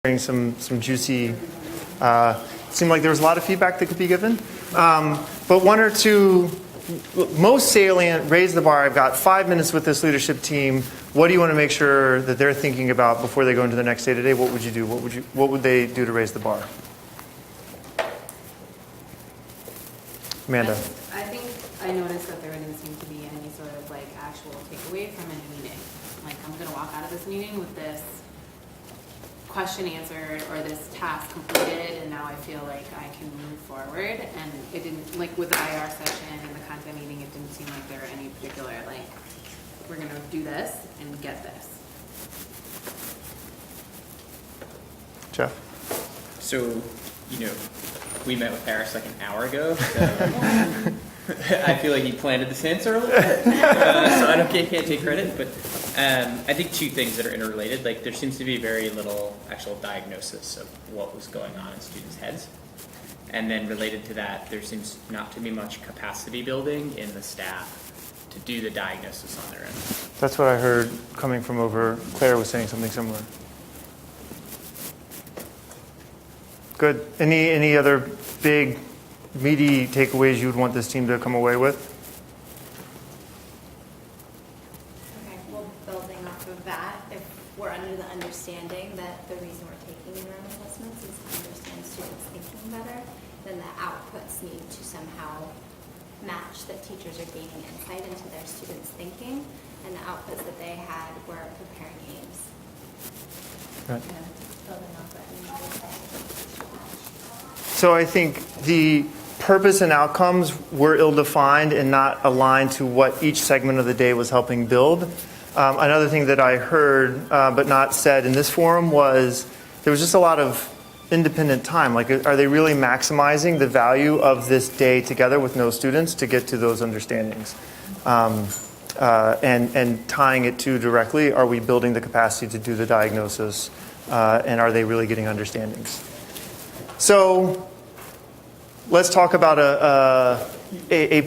some juicy, seemed like there was a lot of feedback that could be given. But one or two, most salient, raise the bar. I've got 5 minutes with this leadership team. What do you want to make sure that they're thinking about before they go into the next day to day? What would you do? What would they do to raise the bar? Amanda. I think I noticed that there didn't seem to be any sort of like actual takeaway from any meeting. Like, I'm going to walk out of this meeting with this question answered or this task completed, and now I feel like I can move forward. And it didn't, like with the IR session and the content meeting, it didn't seem like there were any particular like, we're going to do this and get this. Jeff. So, we met with Harris like an hour ago, so I feel like he planted the hints earlier, so I can't take credit, but I think two things that are interrelated. Like, there seems to be very little actual diagnosis of what was going on in students' heads. And then related to that, there seems not to be much capacity building in the staff to do the diagnosis on their own. That's what I heard coming from over. Claire was saying something similar. Good. Any other big, meaty takeaways you would want this team to come away with? Okay, well, building off of that, if we're under the understanding that the reason we're taking interim assessments is to understand students thinking better, then the outputs need to somehow match that teachers are gaining insight into their students' thinking, and the outputs that they had were preparing aims. Right. Building off that. So I think the purpose and outcomes were ill-defined and not aligned to what each segment of the day was helping build. Another thing that I heard but not said in this forum was there was just a lot of independent time. Like, are they really maximizing the value of this day together with no students to get to those understandings? And tying it to directly, are we building the capacity to do the diagnosis? And are they really getting understandings? So let's talk about a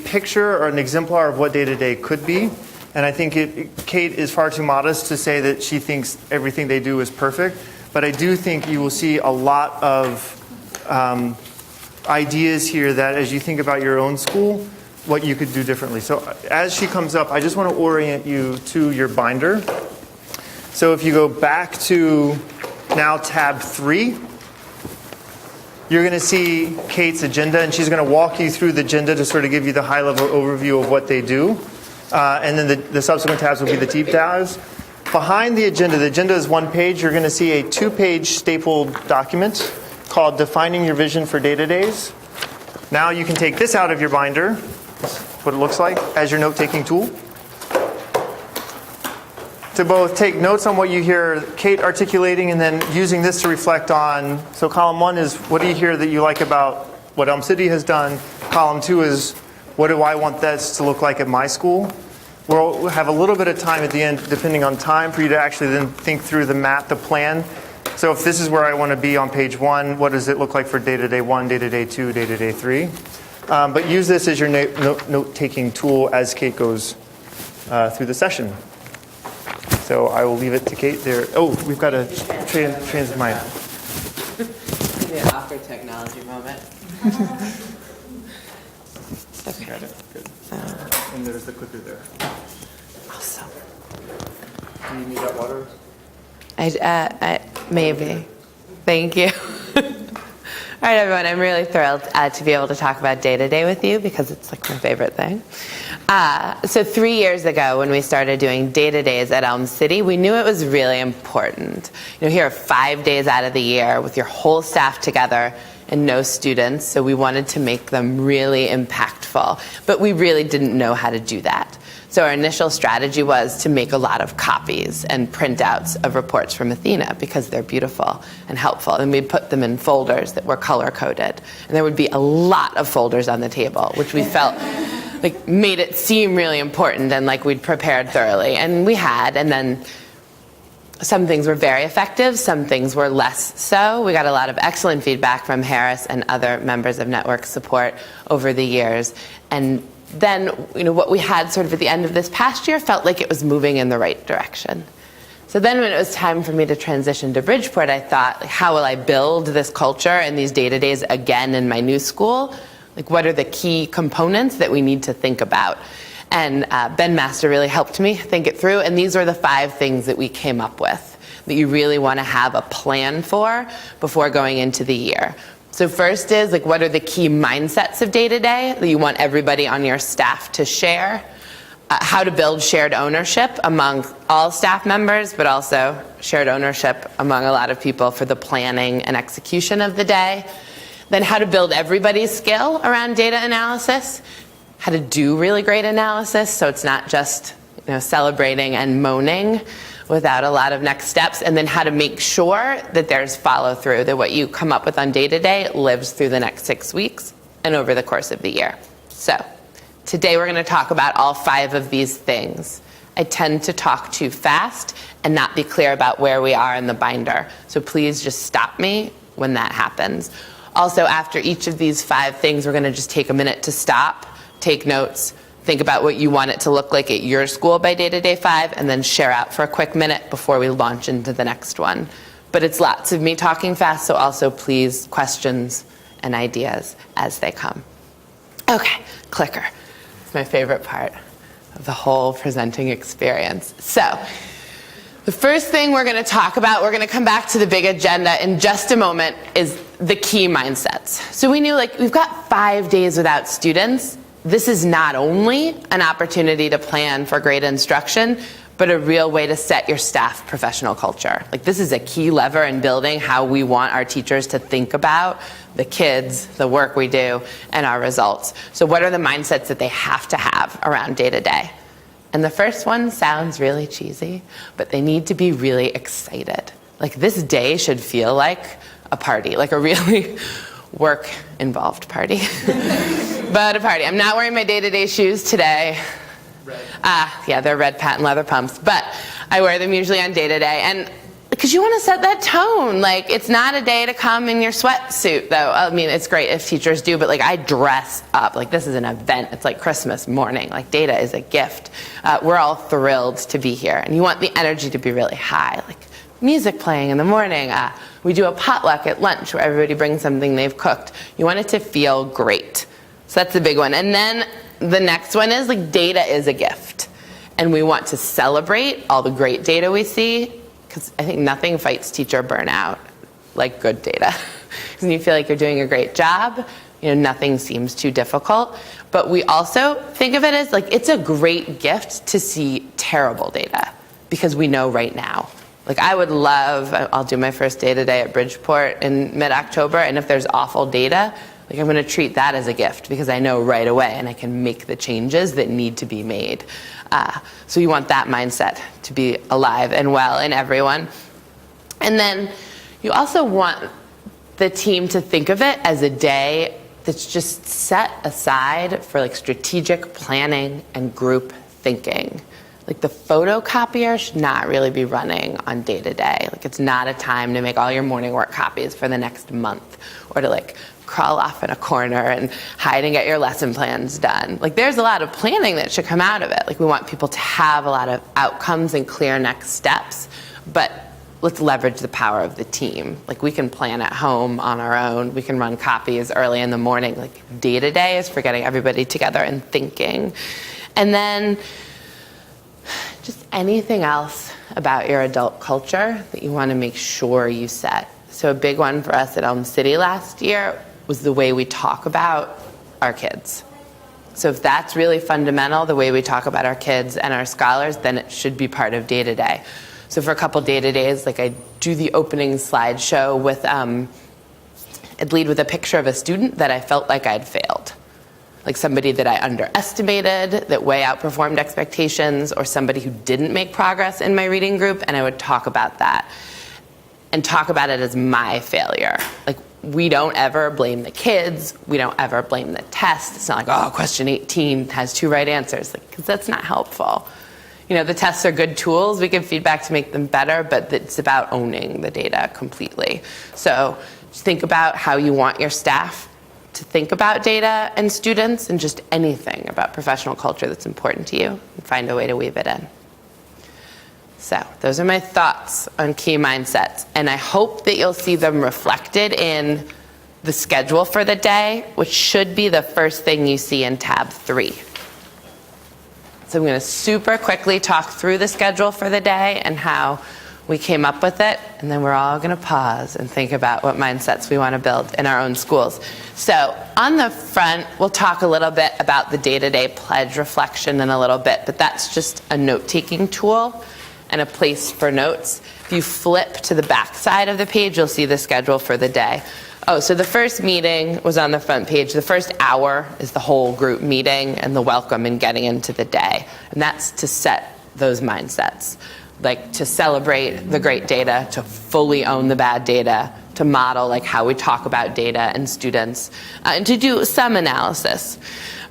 picture or an exemplar of what day-to-day could be. And I think Kate is far too modest to say that she thinks everything they do is perfect. But I do think you will see a lot of ideas here that as you think about your own school, what you could do differently. So as she comes up, I just want to orient you to your binder. So if you go back to now tab 3, you're going to see Kate's agenda, and she's going to walk you through the agenda to sort of give you the high-level overview of what they do. And then the subsequent tabs will be the deep dives. Behind the agenda is one page. You're going to see a 2-page stapled document called Defining Your Vision for Data Days. Now you can take this out of your binder, that's what it looks like, as your note-taking tool, to both take notes on what you hear Kate articulating and then using this to reflect on. So column 1 is what do you hear that you like about what Elm City has done. Column 2 is what do I want this to look like at my school. We'll have a little bit of time at the end, depending on time, for you to actually then think through the plan. So if this is where I want to be on page 1, what does it look like for day-to-day 1, day-to-day 2, day-to-day 3? But use this as your note-taking tool as Kate goes through the session. So I will leave it to Kate there. Oh, we've got a trans mic. Maybe an awkward technology moment. Okay. Got it. Good. And there's the clicker there. Awesome. Do you need that water? I maybe. Thank you. All right, everyone, I'm really thrilled to be able to talk about day-to-day with you because it's like my favorite thing. So 3 years ago when we started doing day-to-days at Elm City, we knew it was really important. Here are 5 days out of the year with your whole staff together and no students, so we wanted to make them really impactful. But we really didn't know how to do that. So our initial strategy was to make a lot of copies and printouts of reports from Athena because they're beautiful and helpful. And we'd put them in folders that were color-coded. And there would be a lot of folders on the table, which we felt like made it seem really important and like we'd prepared thoroughly. And we had, and then some things were very effective, some things were less so. We got a lot of excellent feedback from Harris and other members of network support over the years. And then, what we had sort of at the end of this past year felt like it was moving in the right direction. So then when it was time for me to transition to Bridgeport, I thought, like, how will I build this culture and these day-to-days again in my new school? Like, what are the key components that we need to think about? And Ben Master really helped me think it through, and these are the 5 things that we came up with that you really want to have a plan for before going into the year. So first is, like, what are the key mindsets of day-to-day that you want everybody on your staff to share? How to build shared ownership among all staff members, but also shared ownership among a lot of people for the planning and execution of the day. Then how to build everybody's skill around data analysis, how to do really great analysis so it's not just celebrating and moaning without a lot of next steps, and then how to make sure that there's follow through, that what you come up with on day-to-day lives through the next 6 weeks and over the course of the year. So today we're going to talk about all 5 of these things. I tend to talk too fast and not be clear about where we are in the binder, so please just stop me when that happens. Also, after each of these 5 things, we're going to just take a minute to stop, take notes, think about what you want it to look like at your school by day-to-day 5, and then share out for a quick minute before we launch into the next one. But it's lots of me talking fast, so also please questions and ideas as they come. Okay, clicker. It's my favorite part of the whole presenting experience. So the first thing we're going to talk about, we're going to come back to the big agenda in just a moment, is the key mindsets. So we knew, like, we've got 5 days without students. This is not only an opportunity to plan for great instruction, but a real way to set your staff professional culture. Like, this is a key lever in building how we want our teachers to think about the kids, the work we do, and our results. So what are the mindsets that they have to have around day-to-day? And the first one sounds really cheesy, but they need to be really excited. Like, this day should feel like a party, like a really work-involved party. But a party. I'm not wearing my day-to-day shoes today. Yeah, they're red patent leather pumps, but I wear them usually on day-to-day. And because you want to set that tone. Like, it's not a day to come in your sweatsuit, though. I mean, it's great if teachers do, but like, I dress up. Like, this is an event. It's like Christmas morning. Like, data is a gift. We're all thrilled to be here, and you want the energy to be really high. Like, music playing in the morning. We do a potluck at lunch where everybody brings something they've cooked. You want it to feel great. So that's the big one. And then the next one is, like, data is a gift. And we want to celebrate all the great data we see, because I think nothing fights teacher burnout like good data. When you feel like you're doing a great job, nothing seems too difficult. But we also think of it as, like, it's a great gift to see terrible data, because we know right now. Like, I would love, I'll do my first day-to-day at Bridgeport in mid-October, and if there's awful data, like, I'm going to treat that as a gift, because I know right away and I can make the changes that need to be made. So you want that mindset to be alive and well in everyone. And then you also want the team to think of it as a day that's just set aside for, like, strategic planning and group thinking. Like, the photocopier should not really be running on day-to-day. Like, it's not a time to make all your morning work copies for the next month, or to, like, crawl off in a corner and hide and get your lesson plans done. Like, there's a lot of planning that should come out of it. Like, we want people to have a lot of outcomes and clear next steps, but let's leverage the power of the team. Like, we can plan at home on our own. We can run copies early in the morning. Like, day-to-day is for getting everybody together and thinking. And then just anything else about your adult culture that you want to make sure you set. So a big one for us at Elm City last year was the way we talk about our kids. So if that's really fundamental, the way we talk about our kids and our scholars, then it should be part of day-to-day. So for a couple day-to-days, like, I do the opening slideshow with, I'd lead with a picture of a student that I felt like I'd failed. Like, somebody that I underestimated, that way outperformed expectations, or somebody who didn't make progress in my reading group, and I would talk about that. And talk about it as my failure. Like, we don't ever blame the kids. We don't ever blame the test. It's not like, oh, question 18 has 2 right answers. Like, because that's not helpful. The tests are good tools. We give feedback to make them better, but it's about owning the data completely. So just think about how you want your staff to think about data and students, and just anything about professional culture that's important to you, and find a way to weave it in. So those are my thoughts on key mindsets, and I hope that you'll see them reflected in the schedule for the day, which should be the first thing you see in tab 3. So I'm going to super quickly talk through the schedule for the day and how we came up with it, and then we're all going to pause and think about what mindsets we want to build in our own schools. So on the front, we'll talk a little bit about the day-to-day pledge reflection in a little bit, but that's just a note-taking tool and a place for notes. If you flip to the back side of the page, you'll see the schedule for the day. Oh, so the first meeting was on the front page. The first hour is the whole group meeting and the welcome and getting into the day. And that's to set those mindsets, like to celebrate the great data, to fully own the bad data, to model like how we talk about data and students, and to do some analysis.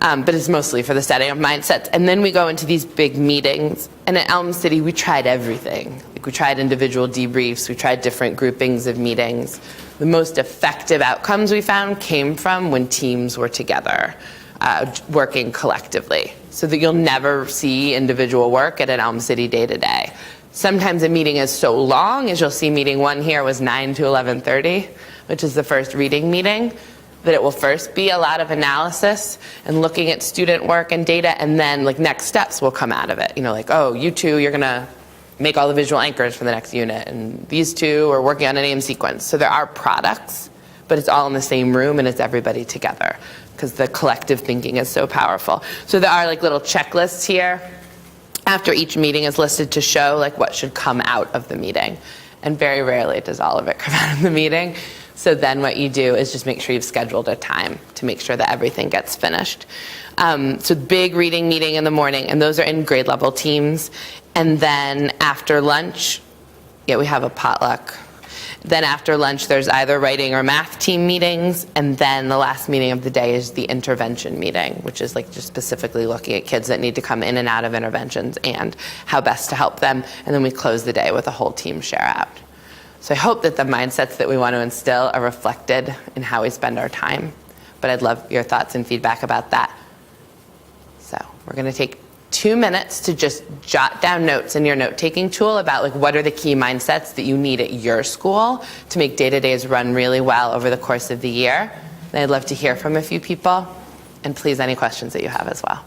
But it's mostly for the setting of mindsets. And then we go into these big meetings. And at Elm City, we tried everything. Like we tried individual debriefs. We tried different groupings of meetings. The most effective outcomes we found came from when teams were together, working collectively. So that you'll never see individual work at an Elm City day-to-day. Sometimes a meeting is so long, as you'll see meeting 1 here was 9 to 11:30, which is the first reading meeting, that it will first be a lot of analysis and looking at student work and data, and then like next steps will come out of it. You know, like, oh, you two, you're gonna make all the visual anchors for the next unit, and these two are working on a name sequence. So there are products, but it's all in the same room and it's everybody together because the collective thinking is so powerful. So there are like little checklists here after each meeting is listed to show like what should come out of the meeting. And very rarely does all of it come out of the meeting. So then what you do is just make sure you've scheduled a time to make sure that everything gets finished. So big reading meeting in the morning, and those are in grade level teams. And then after lunch, we have a potluck. Then after lunch, there's either writing or math team meetings. And then the last meeting of the day is the intervention meeting, which is like just specifically looking at kids that need to come in and out of interventions and how best to help them. And then we close the day with a whole team share out. So I hope that the mindsets that we want to instill are reflected in how we spend our time. But I'd love your thoughts and feedback about that. So we're going to take 2 minutes to just jot down notes in your note-taking tool about like what are the key mindsets that you need at your school to make day-to-days run really well over the course of the year. And I'd love to hear from a few people. And please, any questions that you have as well.